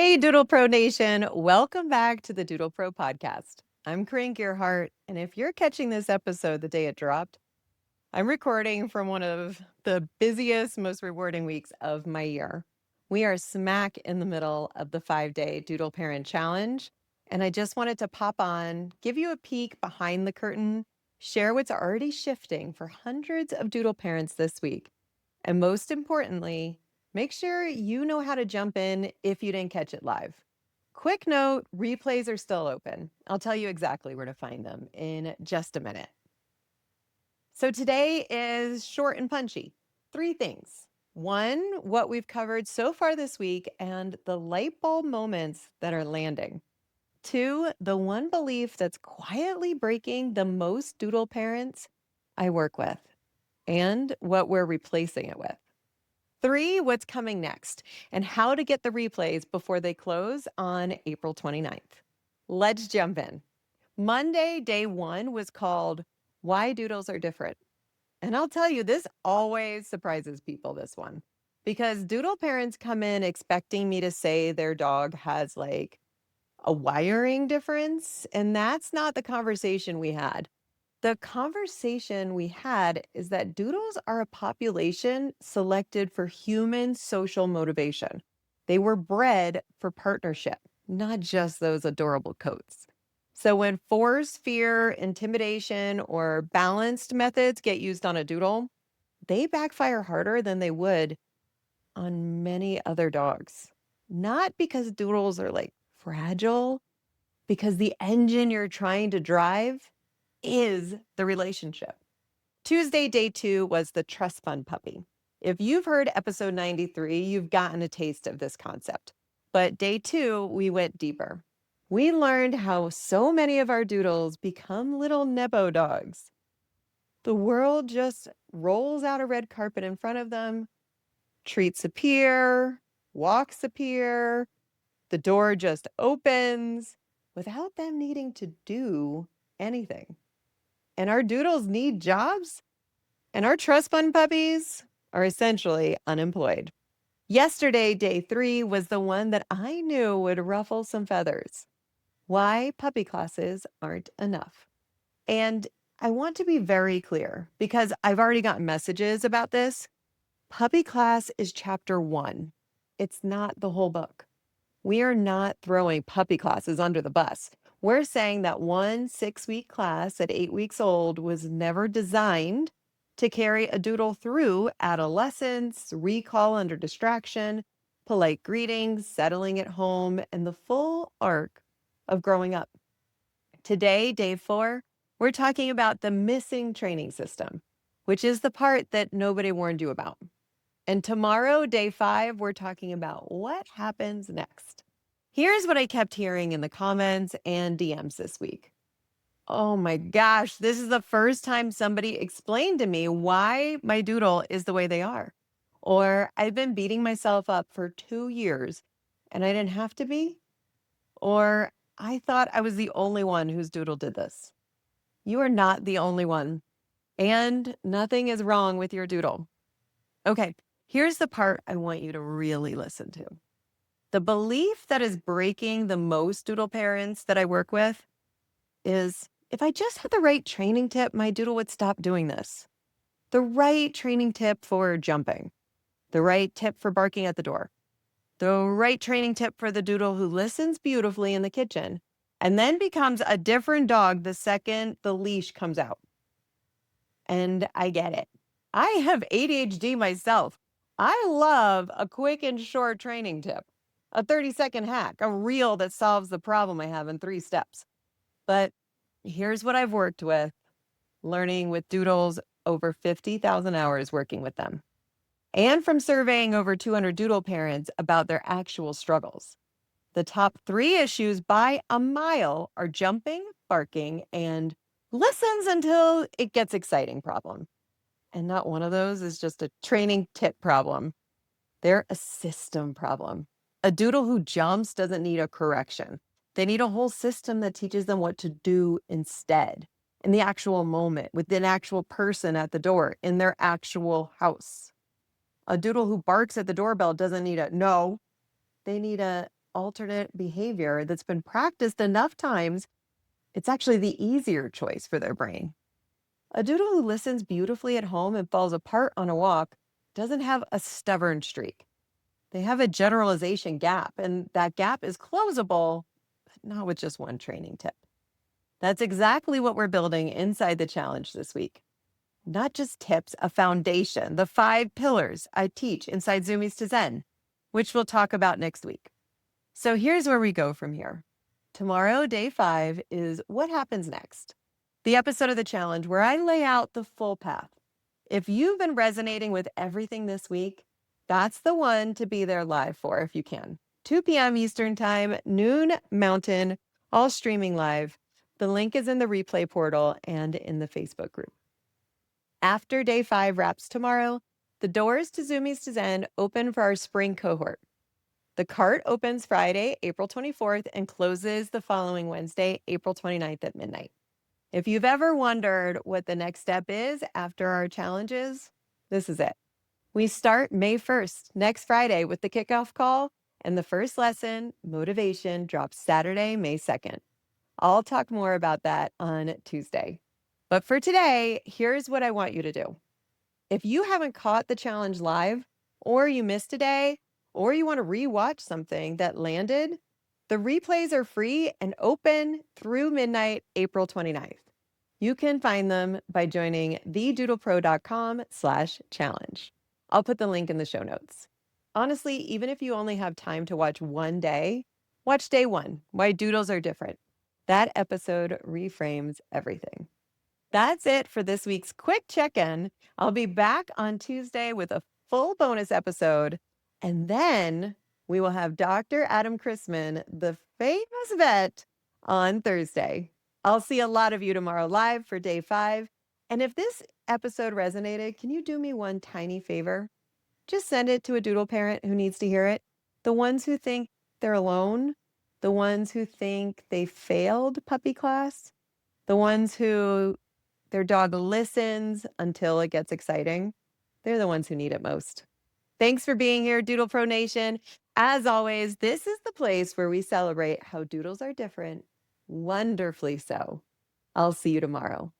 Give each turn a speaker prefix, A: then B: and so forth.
A: Hey, Doodle Pro Nation. Welcome back to the Doodle Pro podcast. I'm Corinne Gearhart, and if you're catching this episode the day it dropped, I'm recording from one of the busiest, most rewarding weeks of my year. We are smack in the middle of the 5-day Doodle Parent Challenge, and I just wanted to pop on, give you a peek behind the curtain, share what's already shifting for hundreds of Doodle parents this week, and most importantly, make sure you know how to jump in if you didn't catch it live. Quick note, replays are still open. I'll tell you exactly where to find them in just a minute. So today is short and punchy. 3 things. 1, what we've covered so far this week and the light bulb moments that are landing. 2, the one belief that's quietly breaking the most Doodle parents I work with and what we're replacing it with. 3, what's coming next and how to get the replays before they close on April 29th. Let's jump in. Monday, day 1 was called Why Doodles Are Different. And I'll tell you, this always surprises people, this one, because Doodle parents come in expecting me to say their dog has like a wiring difference, and that's not the conversation we had. The conversation we had is that doodles are a population selected for human social motivation. They were bred for partnership, not just those adorable coats. So when force, fear, intimidation, or balanced methods get used on a doodle, they backfire harder than they would on many other dogs. Not because doodles are like fragile, because the engine you're trying to drive is the relationship. Tuesday, day 2 was the trust fund puppy. If you've heard episode 93, you've gotten a taste of this concept. But day 2, we went deeper. We learned how so many of our doodles become little nepo dogs. The world just rolls out a red carpet in front of them, treats appear, walks appear, the door just opens without them needing to do anything. And our doodles need jobs, and our trust fund puppies are essentially unemployed. Yesterday, day 3, was the one that I knew would ruffle some feathers. Why puppy classes aren't enough. And I want to be very clear because I've already gotten messages about this. Puppy class is chapter 1. It's not the whole book. We are not throwing puppy classes under the bus. We're saying that one 6-week class at 8 weeks old was never designed to carry a doodle through adolescence, recall under distraction, polite greetings, settling at home, and the full arc of growing up. Today, day 4, we're talking about the missing training system, which is the part that nobody warned you about. And tomorrow, day 5, we're talking about what happens next. Here's what I kept hearing in the comments and DMs this week. Oh my gosh, this is the first time somebody explained to me why my doodle is the way they are. Or I've been beating myself up for 2 years and I didn't have to be. Or I thought I was the only one whose doodle did this. You are not the only one. And nothing is wrong with your doodle. Okay, here's the part I want you to really listen to. The belief that is breaking the most doodle parents that I work with is if I just had the right training tip, my doodle would stop doing this. The right training tip for jumping, the right tip for barking at the door, the right training tip for the doodle who listens beautifully in the kitchen and then becomes a different dog the second the leash comes out. And I get it. I have ADHD myself. I love a quick and short training tip, a 30-second hack, a reel that solves the problem I have in 3 steps. But here's what I've worked with, learning with doodles over 50,000 hours working with them, and from surveying over 200 doodle parents about their actual struggles. The top 3 issues by a mile are jumping, barking, and listens until it gets exciting problem. And not one of those is just a training tip problem. They're a system problem. A doodle who jumps doesn't need a correction. They need a whole system that teaches them what to do instead in the actual moment with an actual person at the door in their actual house. A doodle who barks at the doorbell doesn't need a no. They need a alternate behavior that's been practiced enough times, it's actually the easier choice for their brain. A doodle who listens beautifully at home and falls apart on a walk doesn't have a stubborn streak. They have a generalization gap, and that gap is closable, but not with just one training tip. That's exactly what we're building inside the challenge this week. Not just tips, a foundation, the 5 pillars I teach inside Zoomies to Zen, which we'll talk about next week. So here's where we go from here. Tomorrow, day 5, is what happens next. The episode of the challenge where I lay out the full path. If you've been resonating with everything this week, that's the one to be there live for if you can. 2 p.m. Eastern Time, noon Mountain, all streaming live. The link is in the replay portal and in the Facebook group. After day 5 wraps tomorrow, the doors to Zoomies to Zen open for our spring cohort. The cart opens Friday, April 24th, and closes the following Wednesday, April 29th at midnight. If you've ever wondered what the next step is after our challenges, this is it. We start May 1st, next Friday, with the kickoff call, and the first lesson, motivation, drops Saturday, May 2nd. I'll talk more about that on Tuesday. But for today, here's what I want you to do. If you haven't caught the challenge live, or you missed a day, or you want to rewatch something that landed, the replays are free and open through midnight, April 29th. You can find them by joining thedoodlepro.com/challenge. I'll put the link in the show notes. Honestly, even if you only have time to watch one day, watch day 1, Why Doodles Are Different. That episode reframes everything. That's it for this week's quick check-in. I'll be back on Tuesday with a full bonus episode, and then we will have Dr. Adam Chrisman, the famous vet, on Thursday. I'll see a lot of you tomorrow live for day 5. And if this episode resonated, can you do me one tiny favor? Just send it to a doodle parent who needs to hear it. The ones who think they're alone, the ones who think they failed puppy class, the ones who their dog listens until it gets exciting. They're the ones who need it most. Thanks for being here, Doodle Pro Nation. As always, this is the place where we celebrate how doodles are different, wonderfully so. I'll see you tomorrow.